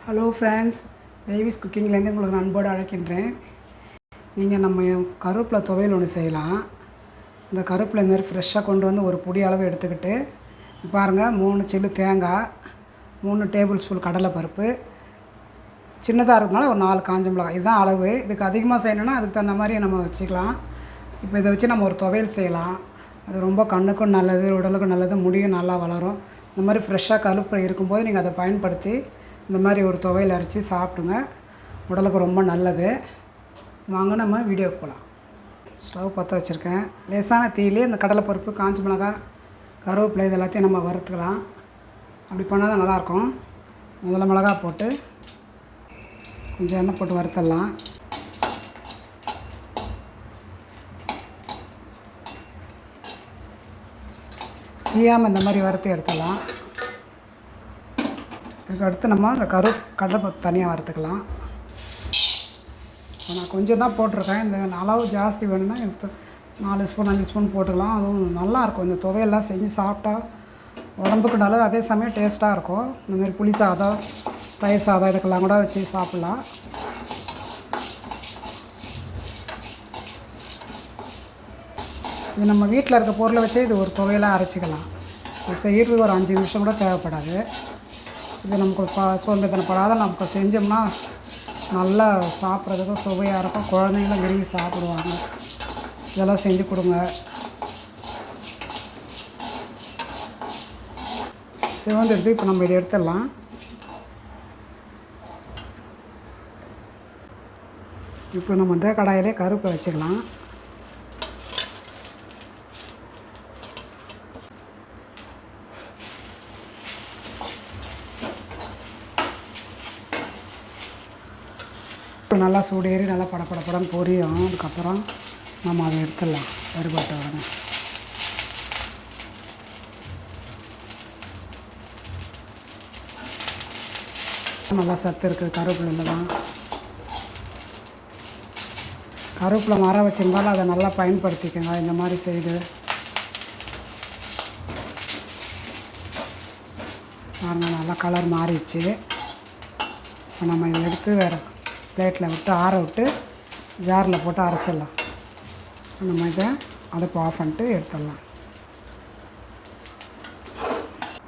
Hello friends, Devi's குக்கிங்லேருந்து உங்களுக்கு அன்போடு அழைக்கின்றேன். நீங்கள் நம்ம கருவேப்பிலை துவையல் ஒன்று செய்யலாம். இந்த கருவேப்பிலை இந்த மாதிரி ஃப்ரெஷ்ஷாக கொண்டு வந்து ஒரு பொடி அளவு எடுத்துக்கிட்டு பாருங்கள், 3 சில்லு தேங்காய், 3 டேபிள் ஸ்பூன் கடலைப்பருப்பு, சின்னதாக இருக்கிறதுனால ஒரு 4 காஞ்ச மிளகாய், இதுதான் அளவு. இதுக்கு அதிகமாக செய்யணுன்னா அதுக்கு தகுந்த மாதிரி நம்ம வச்சுக்கலாம். இப்போ இதை வச்சு நம்ம ஒரு துவையல் செய்யலாம். அது ரொம்ப கண்ணுக்கும் நல்லது, உடலுக்கும் நல்லது, முடியும் நல்லா வளரும். இந்த மாதிரி ஃப்ரெஷ்ஷாக கருவேப்பிலை இருக்கும்போது நீங்கள் அதை பயன்படுத்தி இந்த மாதிரி ஒரு துவையல் அரைச்சி சாப்பிடுங்க. உடலுக்கு ரொம்ப நல்லது. வாங்க நம்ம வீடியோக்கு போகலாம். ஸ்டவ் பற்ற வச்சுருக்கேன். லேசான தீயிலே இந்த கடலைப்பருப்பு, காஞ்ச மிளகாய், கருவேப்பிலை இது எல்லாத்தையும் நம்ம வறுத்துக்கலாம். அப்படி பண்ணால் தான் நல்லாயிருக்கும். முதல்ல மிளகாய் போட்டு கொஞ்சம் எண்ணெய் போட்டு வறுத்துடலாம். தீயாமல் இந்த மாதிரி வறுத்து எடுத்துடலாம். இதுக்கடுத்து நம்ம அந்த கடலைப்பருப்பு தனியாக வறுத்துக்கலாம். நான் கொஞ்சம் தான் போட்டிருக்கேன். இந்த அளவு ஜாஸ்தி வேணும்னா இப்போ 4 ஸ்பூன் 5 ஸ்பூன் போட்டுக்கலாம். அதுவும் நல்லாயிருக்கும். இந்த துவையெல்லாம் செஞ்சு சாப்பிட்டா உடம்புக்கு நல்லது, அதே சமயம் டேஸ்ட்டாக இருக்கும். இந்தமாரி புளி சாதம், தயிர் சாதம் இதுக்கெல்லாம் கூட வச்சு சாப்பிட்லாம். இது நம்ம வீட்டில் இருக்க பொருளை வச்சு இது ஒரு துவையலாக அரைச்சிக்கலாம். இது செய்கிறதுக்கு ஒரு 5 நிமிஷம் கூட தேவைப்படாது. இது நமக்கு சோம்பேறித்தனப்படாத நமக்கு செஞ்சோம்னா நல்லா சாப்பிட்றதுக்கும் சுவையாக இருக்கும். குழந்தைங்களும் விரும்பி சாப்பிடுவாங்க. இதெல்லாம் செஞ்சு கொடுங்க. சிவந்தெடுத்து இப்போ நம்ம இதை எடுத்துடலாம். இப்போ நம்ம இந்த கடாயிலே கருவேப்பிலை வச்சுக்கலாம். நல்லா சூடேறி நல்லா படப்படப்படம் பொரியும். அதுக்கப்புறம் நம்ம அதை எடுத்துடலாம். வறுபட்ட உடனே நல்லா சத்து இருக்குது கருவேப்பிலையில் தான். கருவேப்பிலை மரம் வச்சுருந்தாலும் அதை நல்லா பயன்படுத்திக்கோங்க. இந்த மாதிரி செய்து பாருங்கள், நல்லா கலர் மாறிடுச்சு. இப்போ நம்ம இதை எடுத்து வேறு பிளேட்டில் விட்டு ஆற விட்டு ஜாரில் போட்டு அரைச்சிடலாம். நம்ம இதை அடுப்பு ஆஃப் பண்ணிட்டு எடுத்துடலாம்.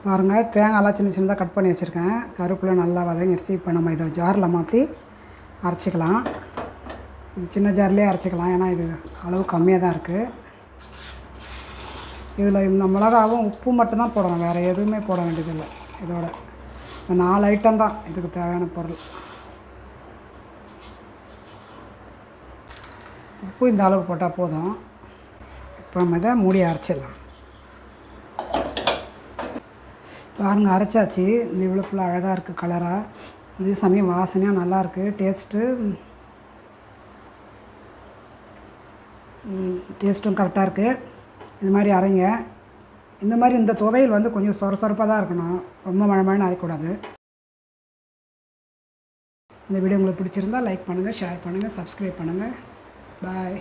பாருங்கள், தேங்காயெல்லாம் சின்ன சின்னதாக கட் பண்ணி வச்சுருக்கேன். கருவேப்பிலை நல்லா வதங்கிடுச்சு. இப்போ நம்ம இதை ஜாரில் மாற்றி அரைச்சிக்கலாம். இது சின்ன ஜார்லேயே அரைச்சிக்கலாம், ஏன்னா இது அளவு கம்மியாக தான் இருக்குது. இதில் இந்த மிளகாவும் உப்பு மட்டும்தான் போடணும், வேறு எதுவுமே போட வேண்டியதில்லை. இதோட இந்த 4 ஐட்டம் தான் இதுக்கு தேவையான பொருள். உப்பு இந்த அளவுக்கு போட்டால் போதும். இப்போ நம்ம இதை மூடி அரைச்சிடலாம். பாருங்கள், அரைச்சாச்சு. இந்த இவ்வளோ ஃபுல்லாக அழகாக இருக்குது கலராக. இதே சமயம் வாசனையாக நல்லாயிருக்கு. டேஸ்ட்டும் கரெக்டாக இருக்குது. இது மாதிரி அரைங்க. இந்த மாதிரி இந்த துவையல் வந்து கொஞ்சம் சொரப்பாக தான் இருக்கணும், ரொம்ப மழை அரைக்கூடாது. இந்த வீடியோ உங்களுக்கு பிடிச்சிருந்தால் லைக் பண்ணுங்கள், ஷேர் பண்ணுங்கள், சப்ஸ்கிரைப் பண்ணுங்கள். பாய்.